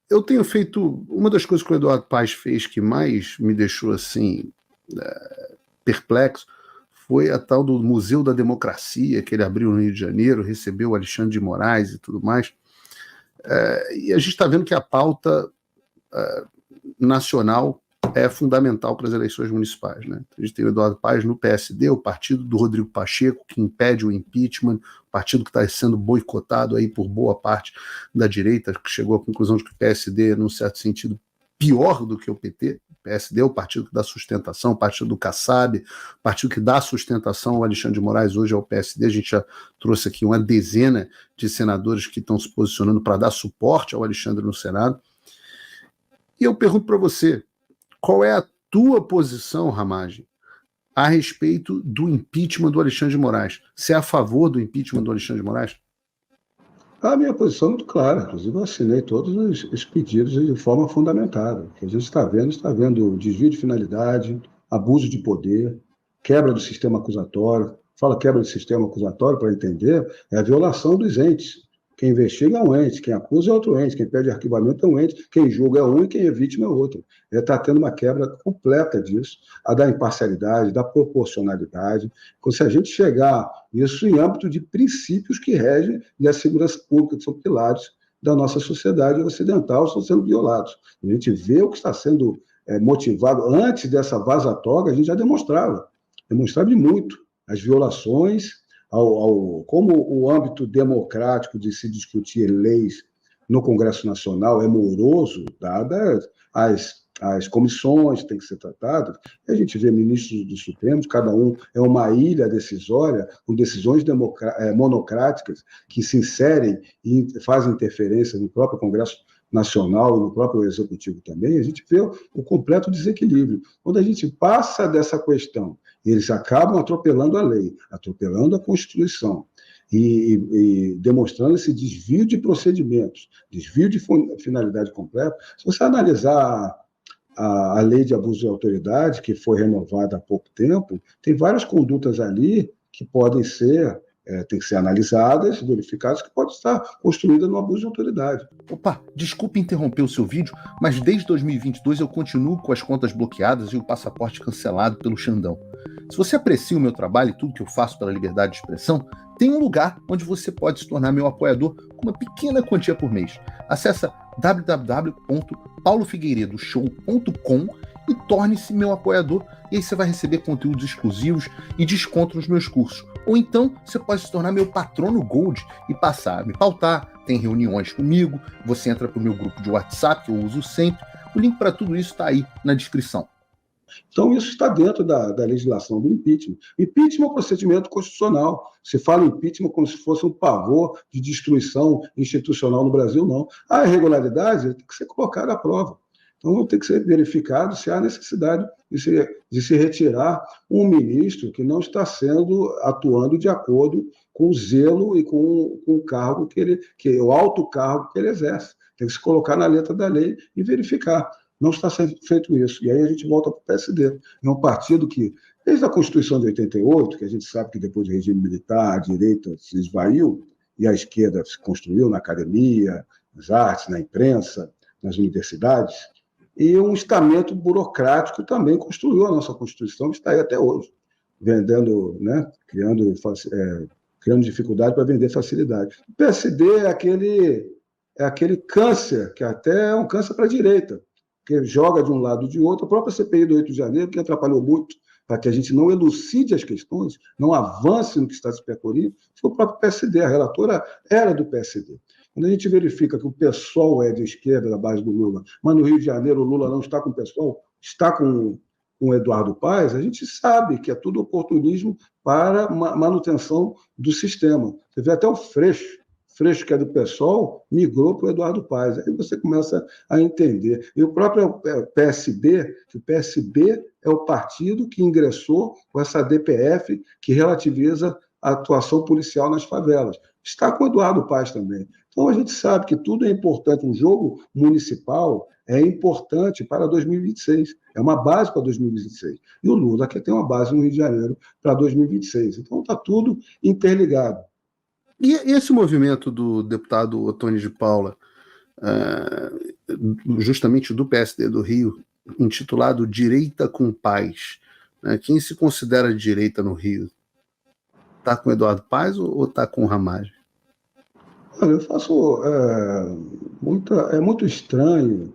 Eu tenho feito... Uma das coisas que o Eduardo Paes fez que mais me deixou assim perplexo foi a tal do Museu da Democracia, que ele abriu no Rio de Janeiro, recebeu o Alexandre de Moraes e tudo mais. E a gente está vendo que a pauta nacional é fundamental para as eleições municipais, né? A gente tem o Eduardo Paes no PSD, o partido do Rodrigo Pacheco, que impede o impeachment, o partido que está sendo boicotado aí por boa parte da direita, que chegou à conclusão de que o PSD é, num certo sentido, pior do que o PT. O PSD é o partido que dá sustentação, o partido do Kassab, o partido que dá sustentação ao Alexandre de Moraes hoje é o PSD. A gente já trouxe aqui uma dezena de senadores que estão se posicionando para dar suporte ao Alexandre no Senado. E eu pergunto para você, qual é a tua posição, Ramagem, a respeito do impeachment do Alexandre de Moraes? Você é a favor do impeachment do Alexandre de Moraes? A minha posição é muito clara, inclusive eu assinei todos os pedidos de forma fundamentada. O que a gente está vendo desvio de finalidade, abuso de poder, quebra do sistema acusatório. Fala quebra do sistema acusatório, para entender, é a violação dos entes. Quem investiga é um ente, quem acusa é outro ente, quem pede arquivamento é um ente, quem julga é um e quem é vítima é outro. Está tendo uma quebra completa disso, a da imparcialidade, da proporcionalidade. Então, se a gente chegar isso em âmbito de princípios que regem e a segurança pública, que são pilares da nossa sociedade ocidental, estão sendo violados. A gente vê o que está sendo motivado. Antes dessa vaza-toga, a gente já demonstrava de muito as violações, como o âmbito democrático de se discutir leis no Congresso Nacional é moroso, dadas as comissões que têm que ser tratadas. A gente vê ministros do Supremo, cada um é uma ilha decisória, com decisões monocráticas que se inserem e fazem interferência no próprio Congresso Nacional e no próprio Executivo também. A gente vê o completo desequilíbrio. Quando a gente passa dessa questão, eles acabam atropelando a lei, atropelando a Constituição e demonstrando esse desvio de procedimentos, desvio de finalidade completa. Se você analisar a lei de abuso de autoridade, que foi renovada há pouco tempo, tem várias condutas ali que podem ser, tem que ser analisadas, verificadas, que pode estar construída no abuso de autoridade. Opa, desculpe interromper o seu vídeo, mas desde 2022 eu continuo com as contas bloqueadas e o passaporte cancelado pelo Xandão. Se você aprecia o meu trabalho e tudo que eu faço pela liberdade de expressão, tem um lugar onde você pode se tornar meu apoiador com uma pequena quantia por mês. Acesse www.paulofigueiredoshow.com e torne-se meu apoiador, e aí você vai receber conteúdos exclusivos e desconto nos meus cursos. Ou então você pode se tornar meu patrono Gold e passar a me pautar, tem reuniões comigo, você entra para o meu grupo de WhatsApp, que eu uso sempre. O link para tudo isso está aí na descrição. Então, isso está dentro da legislação do impeachment. Impeachment é um procedimento constitucional. Se fala impeachment como se fosse um pavor de destruição institucional no Brasil, não. A irregularidade tem que ser colocada à prova. Então, tem que ser verificado se há necessidade de se retirar um ministro que não está atuando de acordo com o zelo e com o cargo o alto cargo que ele exerce. Tem que se colocar na letra da lei e verificar. Não está sendo feito isso. E aí a gente volta para o PSD. É um partido que, desde a Constituição de 88, que a gente sabe que depois do regime militar, a direita se esvaiu e a esquerda se construiu na academia, nas artes, na imprensa, nas universidades, e um estamento burocrático também construiu a nossa Constituição, que está aí até hoje, vendendo, né, criando dificuldade para vender facilidade. O PSD é aquele câncer, que até é um câncer para a direita, que joga de um lado e de outro. A própria CPI do 8 de janeiro, que atrapalhou muito para que a gente não elucide as questões, não avance no que está se percorrendo, foi o próprio PSD. A relatora era do PSD. Quando a gente verifica que o PSOL é de esquerda, da base do Lula, mas no Rio de Janeiro o Lula não está com o PSOL, está com o Eduardo Paes, a gente sabe que é tudo oportunismo para manutenção do sistema. Você vê até o Freixo, que é do PSOL, migrou para o Eduardo Paes. Aí você começa a entender. E o próprio PSB, que o PSB é o partido que ingressou com essa DPF que relativiza a atuação policial nas favelas. Está com o Eduardo Paes também. Então a gente sabe que tudo é importante. Um jogo municipal é importante para 2026. É uma base para 2026. E o Lula quer ter uma base no Rio de Janeiro para 2026. Então está tudo interligado. E esse movimento do deputado Ottoni de Paula, justamente do PSD do Rio, intitulado Direita com Paz. Quem se considera de direita no Rio? Está com Eduardo Paes ou está com o Ramagem? Olha, eu faço. É muito estranho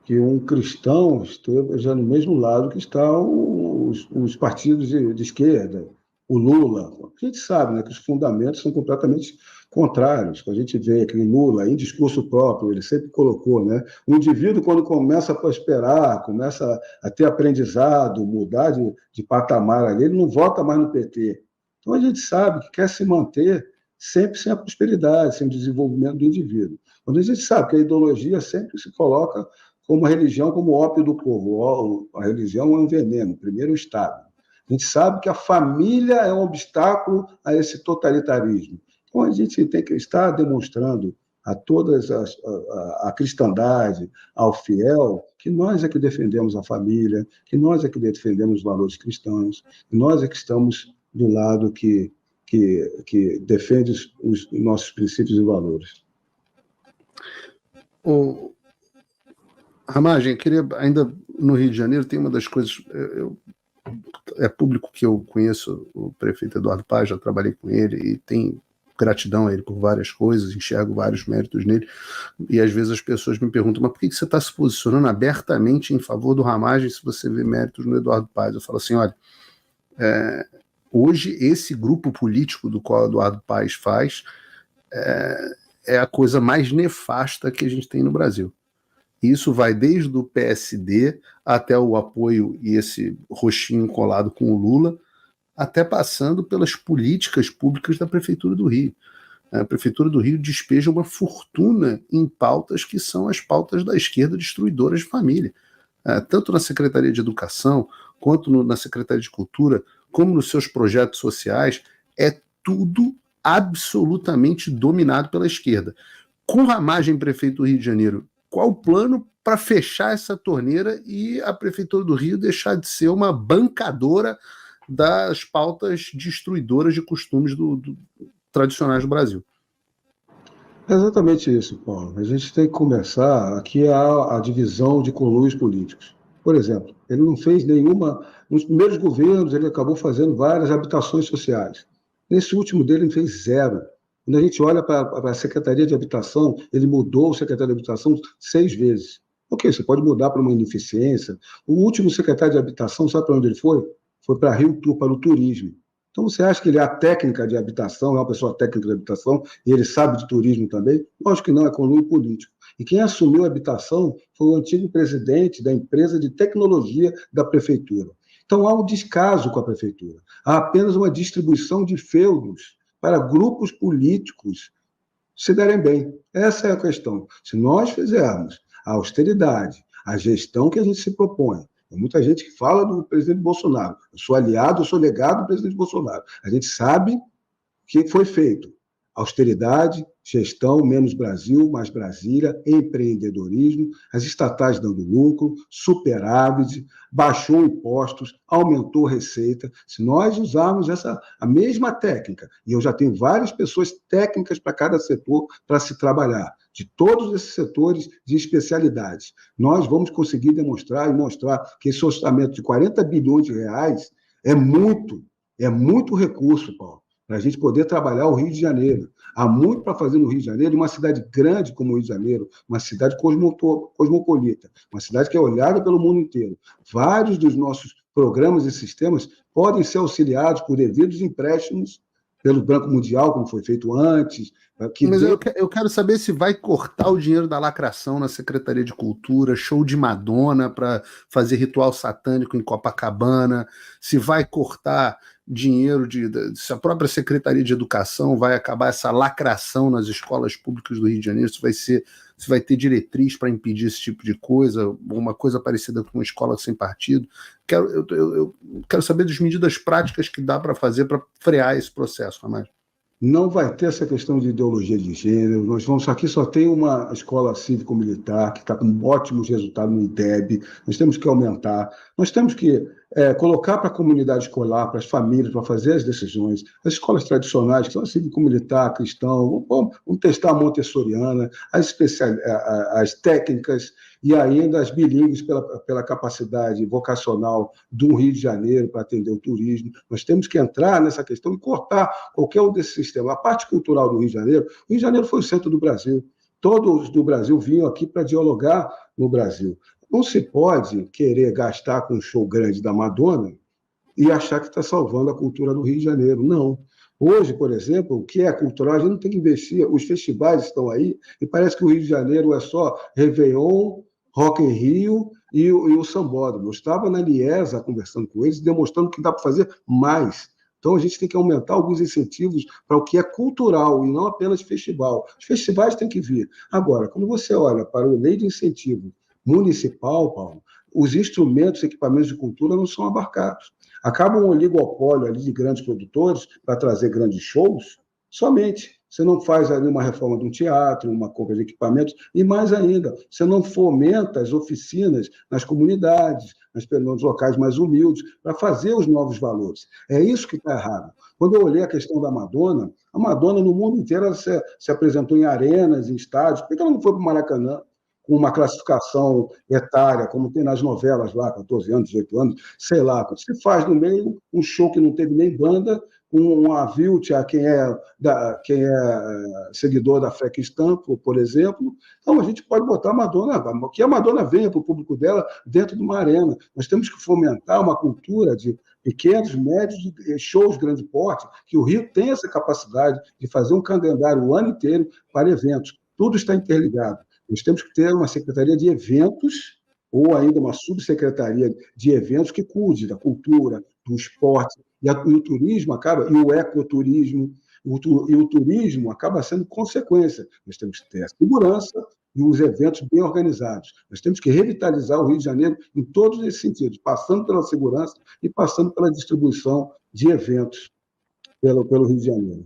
que um cristão esteja no mesmo lado que estão os partidos de esquerda, o Lula. A gente sabe, né, que os fundamentos são completamente contrários. A gente vê que o Lula, em discurso próprio, ele sempre colocou, né, o indivíduo, quando começa a prosperar, começa a ter aprendizado, mudar de patamar ali, ele não vota mais no PT. Então a gente sabe que quer se manter sempre sem a prosperidade, sem o desenvolvimento do indivíduo. Quando a gente sabe que a ideologia sempre se coloca como a religião, como o ópio do povo. A religião é um veneno, primeiro o Estado. A gente sabe que a família é um obstáculo a esse totalitarismo. Então, a gente tem que estar demonstrando a todas a cristandade, ao fiel, que nós é que defendemos a família, que nós é que defendemos os valores cristãos, que nós é que estamos do lado que defende os nossos princípios e valores. Ramagem, queria, ainda no Rio de Janeiro, tem uma das coisas, é público que eu conheço o prefeito Eduardo Paes, já trabalhei com ele e tenho gratidão a ele por várias coisas, enxergo vários méritos nele, e às vezes as pessoas me perguntam, mas por que você está se posicionando abertamente em favor do Ramagem se você vê méritos no Eduardo Paes? Eu falo assim, olha, hoje esse grupo político do qual Eduardo Paes faz é a coisa mais nefasta que a gente tem no Brasil. Isso vai desde o PSD até o apoio e esse roxinho colado com o Lula, até passando pelas políticas públicas da Prefeitura do Rio. A Prefeitura do Rio despeja uma fortuna em pautas que são as pautas da esquerda destruidoras de família. Tanto na Secretaria de Educação, quanto na Secretaria de Cultura, como nos seus projetos sociais, é tudo absolutamente dominado pela esquerda. Com Ramagem, prefeito do Rio de Janeiro, qual o plano para fechar essa torneira e a Prefeitura do Rio deixar de ser uma bancadora das pautas destruidoras de costumes tradicionais do Brasil? É exatamente isso, Paulo. A gente tem que começar aqui a divisão de conluios políticos. Por exemplo, ele não fez nenhuma. Nos primeiros governos, ele acabou fazendo várias habitações sociais. Nesse último dele, ele fez zero. Quando a gente olha para a Secretaria de Habitação, ele mudou o secretário de Habitação 6 vezes. Ok, você pode mudar para uma ineficiência. O último secretário de Habitação, sabe para onde ele foi? Foi para Rio Tour, para o turismo. Então, você acha que ele é a técnica de habitação, é uma pessoa técnica de habitação, e ele sabe de turismo também? Lógico que não, é conluio político. E quem assumiu a habitação foi o antigo presidente da empresa de tecnologia da prefeitura. Então, há um descaso com a prefeitura. Há apenas uma distribuição de feudos para grupos políticos se darem bem. Essa é a questão. Se nós fizermos a austeridade, a gestão que a gente se propõe, tem muita gente que fala do presidente Bolsonaro. Eu sou aliado, eu sou legado do presidente Bolsonaro. A gente sabe que foi feito austeridade, gestão, menos Brasil, mais Brasília, empreendedorismo, as estatais dando lucro, superávit, baixou impostos, aumentou receita. Se nós usarmos a mesma técnica, e eu já tenho várias pessoas técnicas para cada setor para se trabalhar, de todos esses setores de especialidades, nós vamos conseguir demonstrar e mostrar que esse orçamento de 40 bilhões de reais é muito recurso, Paulo, para a gente poder trabalhar o Rio de Janeiro. Há muito para fazer no Rio de Janeiro, uma cidade grande como o Rio de Janeiro, uma cidade cosmopolita, uma cidade que é olhada pelo mundo inteiro. Vários dos nossos programas e sistemas podem ser auxiliados por devidos empréstimos pelo Banco Mundial, como foi feito antes. Mas eu quero saber se vai cortar o dinheiro da lacração na Secretaria de Cultura, show de Madonna para fazer ritual satânico em Copacabana, se vai cortar dinheiro se a própria Secretaria de Educação vai acabar essa lacração nas escolas públicas do Rio de Janeiro, se vai ter diretriz para impedir esse tipo de coisa, uma coisa parecida com uma escola sem partido. Eu quero saber das medidas práticas que dá para fazer para frear esse processo, Ramagem. Não vai ter essa questão de ideologia de gênero. Nós vamos aqui só tem uma escola cívico-militar que está com ótimos resultados no IDEB. Nós temos que aumentar. Nós temos que colocar para a comunidade escolar, para as famílias, para fazer as decisões. As escolas tradicionais, que são cívico-militar, cristão, vamos testar a montessoriana, as técnicas e ainda as bilíngues pela capacidade vocacional do Rio de Janeiro para atender o turismo. Nós temos que entrar nessa questão e cortar qualquer um desses sistemas. A parte cultural do Rio de Janeiro foi o centro do Brasil. Todos do Brasil vinham aqui para dialogar no Brasil. Não se pode querer gastar com um show grande da Madonna e achar que está salvando a cultura do Rio de Janeiro. Não. Hoje, por exemplo, o que é cultural, a gente não tem que investir. Os festivais estão aí e parece que o Rio de Janeiro é só Réveillon, Rock in Rio e o Sambódromo. Eu estava na Liesa conversando com eles, demonstrando que dá para fazer mais. Então, a gente tem que aumentar alguns incentivos para o que é cultural e não apenas festival. Os festivais têm que vir. Agora, quando você olha para a lei de incentivo municipal, Paulo, os instrumentos, equipamentos de cultura não são abarcados. Acaba um oligopólio ali de grandes produtores para trazer grandes shows, somente. Você não faz ali uma reforma de um teatro, uma compra de equipamentos, e mais ainda, você não fomenta as oficinas nas comunidades, nos locais mais humildes, para fazer os novos valores. É isso que está errado. Quando eu olhei a questão da Madonna, a Madonna no mundo inteiro ela se apresentou em arenas, em estádios. Por que ela não foi para o Maracanã? Com uma classificação etária, como tem nas novelas lá, 14 anos, 18 anos, sei lá. Você faz no meio um show que não teve nem banda, com um avilte a quem é seguidor da Frankenstein, por exemplo. Então, a gente pode botar a Madonna, que a Madonna venha para o público dela dentro de uma arena. Nós temos que fomentar uma cultura de pequenos, médios, shows de grande porte, que o Rio tem essa capacidade de fazer um calendário o ano inteiro para eventos. Tudo está interligado. Nós temos que ter uma secretaria de eventos ou ainda uma subsecretaria de eventos que cuide da cultura, do esporte, e o turismo acaba, e o ecoturismo, e o turismo acaba sendo consequência. Nós temos que ter a segurança e os eventos bem organizados. Nós temos que revitalizar o Rio de Janeiro em todos esses sentidos, passando pela segurança e passando pela distribuição de eventos pelo Rio de Janeiro.